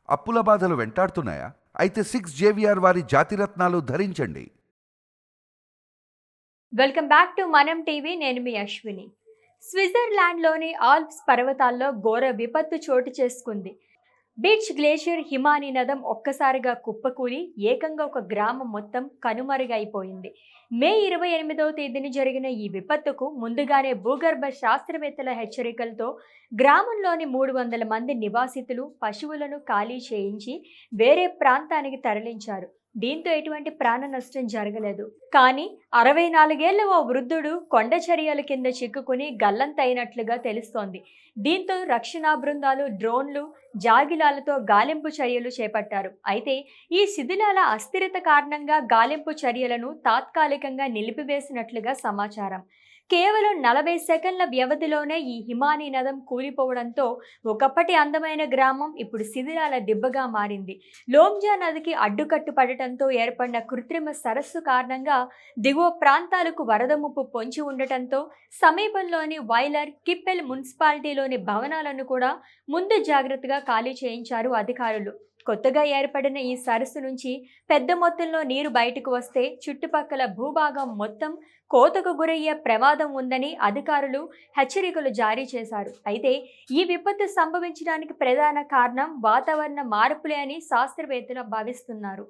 అప్పుల బాధలు వెంటాడుతున్నాయా? అయితే 6 JVR వారి జాతిరత్నాలు ధరించండి. వెల్కమ్ బ్యాక్ టు మనం టీవీ. నేను మీ అశ్విని. స్విట్జర్లాండ్లోని ఆల్ప్స్ పర్వతాల్లో ఘోర విపత్తు చోటు చేసుకుంది. బీచ్ గ్లేషియర్ హిమానీ నదం ఒక్కసారిగా కుప్పకూలి ఏకంగా ఒక గ్రామం మొత్తం కనుమరుగైపోయింది. మే 28వ తేదీన జరిగిన ఈ విపత్తుకు ముందుగానే భూగర్భ శాస్త్రవేత్తల హెచ్చరికలతో గ్రామంలోని 300 మంది నివాసితులు పశువులను ఖాళీ చేయించి వేరే ప్రాంతానికి తరలించారు. దీంతో ఎటువంటి ప్రాణ నష్టం జరగలేదు. కానీ 64 ఏళ్ల ఓ వృద్ధుడు కొండ చర్యల కింద చిక్కుకుని గల్లంతైనట్లుగా తెలుస్తోంది. దీంతో రక్షణ బృందాలు డ్రోన్లు, జాగిలాలతో గాలింపు చర్యలు చేపట్టారు. అయితే ఈ శిథిలాల అస్థిరత కారణంగా గాలింపు చర్యలను తాత్కాలికంగా నిలిపివేసినట్లుగా సమాచారం. కేవలం 40 సెకండ్ల వ్యవధిలోనే ఈ హిమానీ నదం కూలిపోవడంతో ఒకప్పటి అందమైన గ్రామం ఇప్పుడు శిథిలాల దిబ్బగా మారింది. లోమ్జా నదికి అడ్డుకట్టు పడటంతో ఏర్పడిన కృత్రిమ సరస్సు కారణంగా దిగువ ప్రాంతాలకు వరద ముప్పు పొంచి ఉండటంతో సమీపంలోని వైలర్, కిప్పెల్ మున్సిపాలిటీలోని భవనాలను కూడా ముందు జాగ్రత్తగా ఖాళీ చేయించారు అధికారులు. కొత్తగా ఏర్పడిన ఈ సరస్సు నుంచి పెద్ద మొత్తంలో నీరు బయటకు వస్తే చుట్టుపక్కల భూభాగం మొత్తం కోతకు గురయ్యే ప్రమాదం ఉందని అధికారులు హెచ్చరికలు జారీ చేశారు. అయితే ఈ విపత్తు సంభవించడానికి ప్రధాన కారణం వాతావరణ మార్పులే అని శాస్త్రవేత్తలు భావిస్తున్నారు.